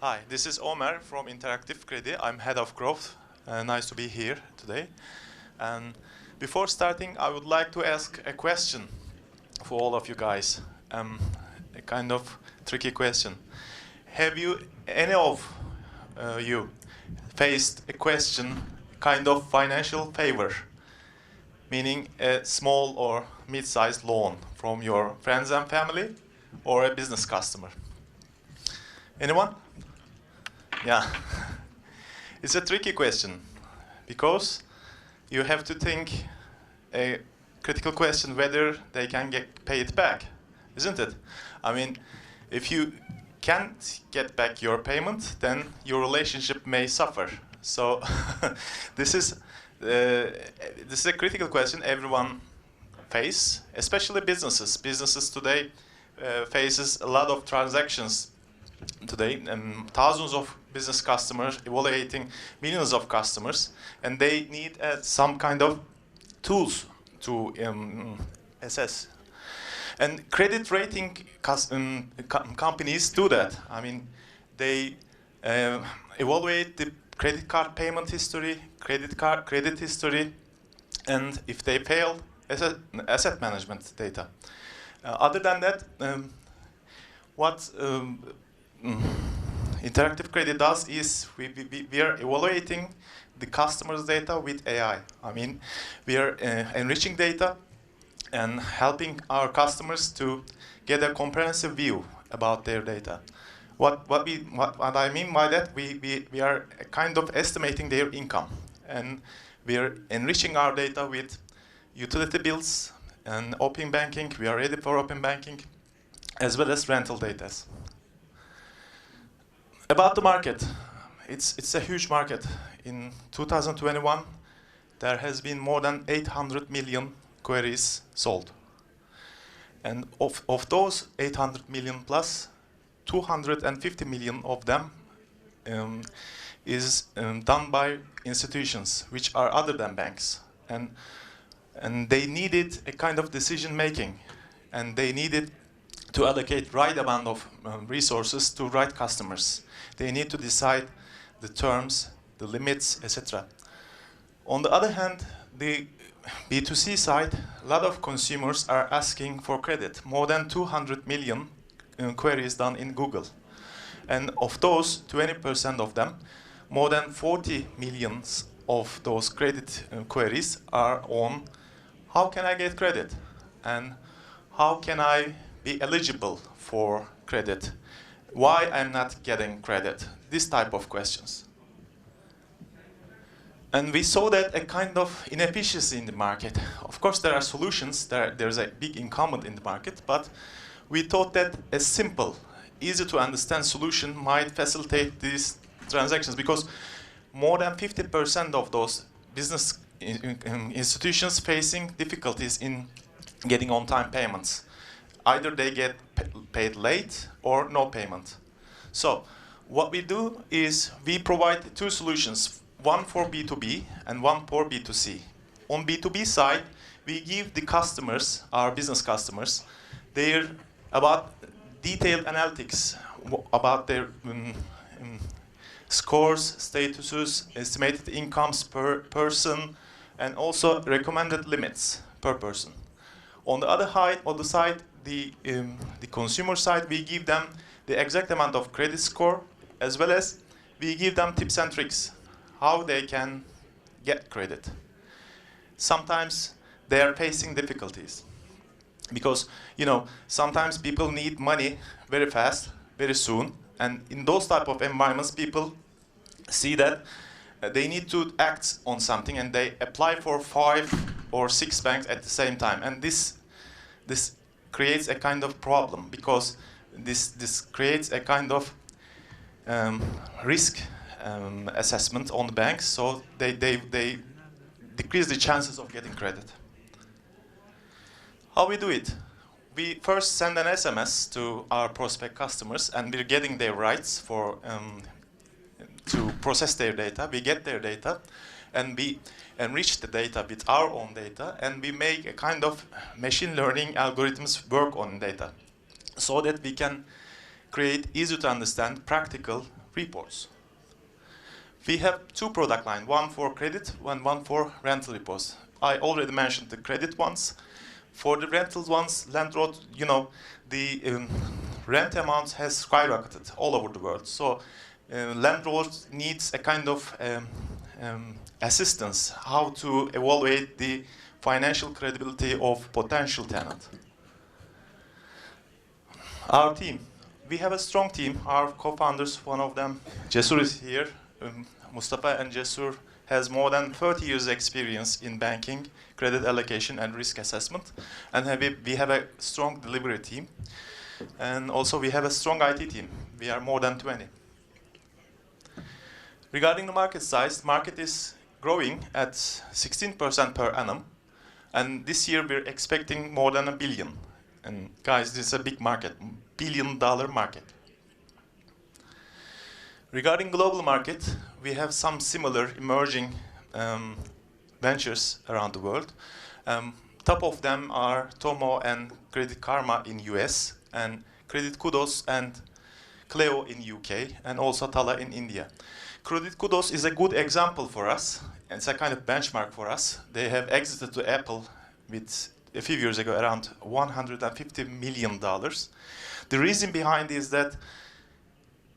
Hi, this is Omer from Interaktif Kredi. I'm head of growth. Nice to be here today. And before starting, I would like to ask a question for all of you guys. A kind of tricky question. Have you, any of you, faced a question, kind of financial favor, meaning a small or mid-sized loan from your friends and family or a business customer? Anyone? Yeah. It's a tricky question because you have to think a critical question whether they can get paid back, isn't it? I mean, if you can't get back your payment, then your relationship may suffer. So this is a critical question everyone face, especially businesses. Businesses today faces a lot of transactions today, thousands of business customers evaluating millions of customers, and they need some kind of tools to assess. And credit rating companies do that. I mean, they evaluate the credit card payment history, credit history, and if they fail, asset management data. Other than that, what Interaktif Kredi does is we are evaluating the customer's data with AI. I mean, we are enriching data and helping our customers to get a comprehensive view about their data. What I mean by that, we are kind of estimating their income, and we are enriching our data with utility bills and open banking. We are ready for open banking, as well as rental data. About the market, it's a huge market. In 2021, there has been more than 800 million queries sold. And of those 800 million plus, 250 million of them is done by institutions which are other than banks. And they needed a kind of decision making, and they needed to allocate right amount of resources to right customers. They need to decide the terms, the limits, etc. On the other hand, the B2C side, a lot of consumers are asking for credit. More than 200 million queries done in Google. And of those, 20% of them, more than 40 millions of those credit queries are on how can I get credit? And how can I be eligible for credit? Why I'm not getting credit? This type of questions. And we saw that a kind of inefficiency in the market. Of course, there are solutions. There's a big incumbent in the market, but we thought that a simple, easy to understand solution might facilitate these transactions, because more than 50% of those business institutions facing difficulties in getting on-time payments. Either they get paid late or no payment. So what we do is we provide two solutions, one for B2B and one for B2C. On B2B side, we give the customers, our business customers, their about detailed analytics about their scores, statuses, estimated incomes per person, and also recommended limits per person. On the other side, the consumer side, we give them the exact amount of credit score, as well as we give them tips and tricks, how they can get credit. Sometimes they are facing difficulties because, you know, sometimes people need money very fast, very soon, and in those type of environments, people see that they need to act on something, and they apply for 5 or 6 banks at the same time, and this creates a kind of problem, because this creates a kind of risk assessment on the banks, so they decrease the chances of getting credit. How we do it? We first send an SMS to our prospect customers, and we're getting their rights for to process their data. We get their data, and we enrich the data with our own data, and we make a kind of machine learning algorithms work on data, so that we can create easy to understand, practical, reports. We have two product lines, one for credit and one for rental reports. I already mentioned the credit ones. For the rental ones, landlord, you know, the rent amount has skyrocketed all over the world. So landlord needs a kind of assistance, how to evaluate the financial credibility of potential tenant. Our team. We have a strong team. Our co-founders, one of them, Cesur is here. Mustafa and Cesur has more than 30 years experience in banking, credit allocation, and risk assessment. And we have a strong delivery team. And also we have a strong IT team. We are more than 20. Regarding the market size, the market is growing at 16% per annum. And this year we're expecting more than $1 billion. And guys, this is a big market, $1 billion market. Regarding global market, we have some similar emerging ventures around the world. Top of them are Tomo and Credit Karma in US, and Credit Kudos and Cleo in UK, and also Tala in India. Credit Kudos is a good example for us, and it's a kind of benchmark for us. They have exited to Apple with a few years ago around $150 million. The reason behind is that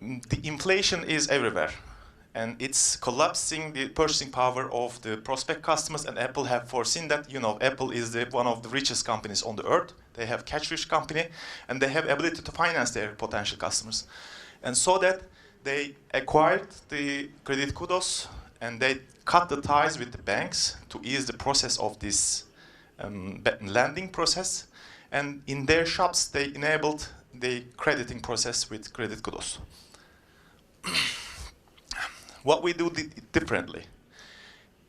the inflation is everywhere, and it's collapsing the purchasing power of the prospect customers, and Apple have foreseen that. You know, Apple is one of the richest companies on the earth. They have cash-rich company, and they have ability to finance their potential customers. And so that they acquired the Credit Kudos, and they cut the ties with the banks to ease the process of this lending process. And in their shops, they enabled the crediting process with Credit Kudos. What we do differently.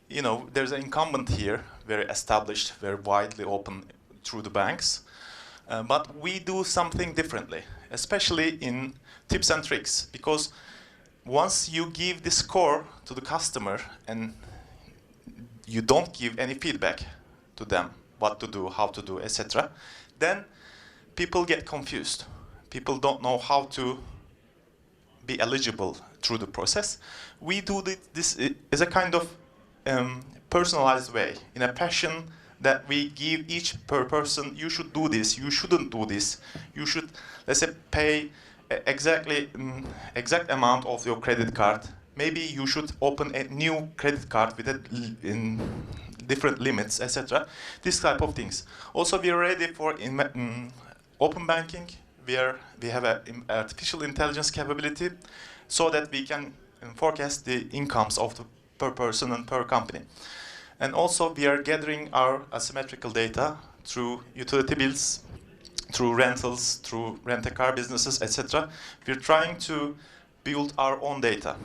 You know, there's an incumbent here, very established, very widely open through the banks. But we do something differently, especially in tips and tricks, because once you give the score to the customer and you don't give any feedback to them, what to do, how to do, etc., then people get confused. People don't know how to be eligible through the process. We do this as a kind of personalized way, in a passion that we give each per person. You should do this, you shouldn't do this. You should, let's say, pay exact amount of your credit card. Maybe you should open a new credit card with different limits, etc. This type of things. Also, we are ready for open banking. We have an artificial intelligence capability, so that we can forecast the incomes of the per person and per company. And also, we are gathering our asymmetrical data through utility bills, through rentals, through rent-a-car businesses, etc. We're trying to build our own data.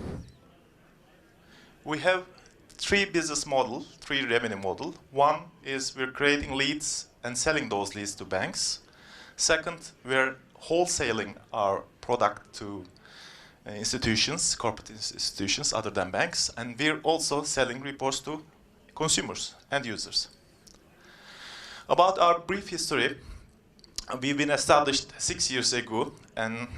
We have three business models, three revenue models. One is we're creating leads and selling those leads to banks. Second, we're wholesaling our product to institutions, corporate institutions other than banks. And we're also selling reports to consumers and users. About our brief history, we've been established 6 years ago, and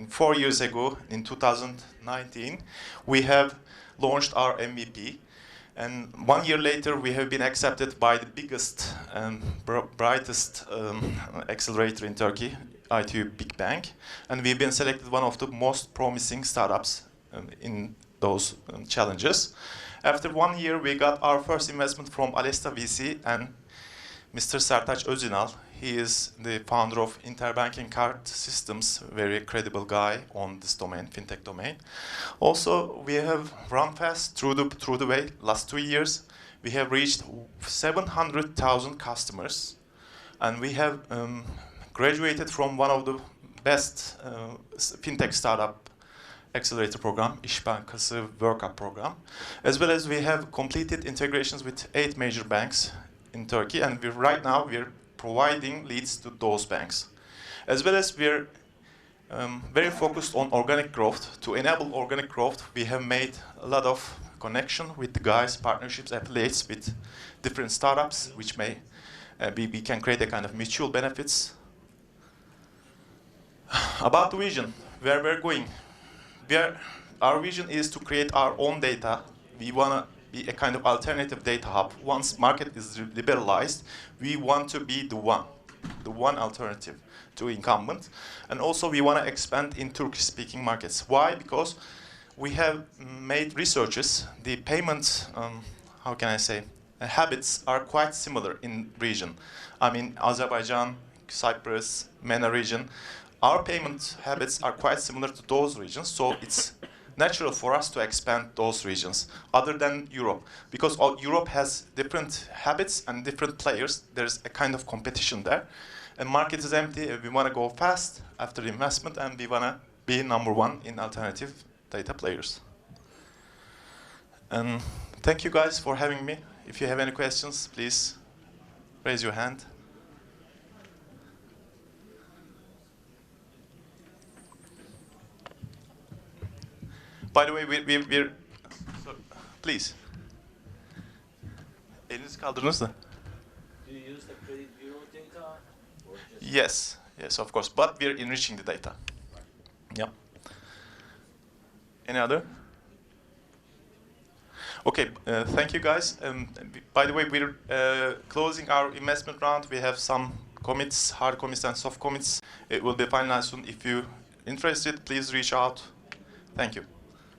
4 years ago, in 2019, we have launched our MVP. And 1 year later, we have been accepted by the biggest and brightest accelerator in Turkey, ITU Big Bank. And we've been selected one of the most promising startups in those challenges. After 1 year, we got our first investment from Alesta VC and Mr. Sertaç Özünal. He is the founder of Interbanking Card Systems, very credible guy on this domain, Fintech domain. Also, we have run fast through the way. Last 2 years, we have reached 700,000 customers, and we have graduated from one of the best Fintech startup accelerator program, İş Bankası Work Up program, as well as we have completed integrations with 8 major banks in Turkey, and right now we're providing leads to those banks. As well as we're very focused on organic growth. To enable organic growth, we have made a lot of connection with the guys, partnerships, affiliates with different startups, which may we can create a kind of mutual benefits. About the vision, where we're going. our vision is to create our own data. We want to be a kind of alternative data hub. Once market is liberalized, we want to be the one alternative to incumbent. And also we want to expand in Turkish-speaking markets. Why? Because we have made researches. The payment, how can I say, habits are quite similar in region. I mean, Azerbaijan, Cyprus, MENA region. Our payment habits are quite similar to those regions, so it's natural for us to expand those regions, other than Europe. Because Europe has different habits and different players, there's a kind of competition there. And market is empty, we want to go fast after investment, and we want to be number one in alternative data players. And thank you guys for having me. If you have any questions, please raise your hand. By the way, we're so, please. Elinizi kaldırınız da. Do you use the credit bureau data? Or just Yes, of course. But we're enriching the data. Yeah. Any other? Okay, thank you guys. By the way, we're closing our investment round. We have some commits, hard commits and soft commits. It will be finalized soon. If you're interested, please reach out. Thank you.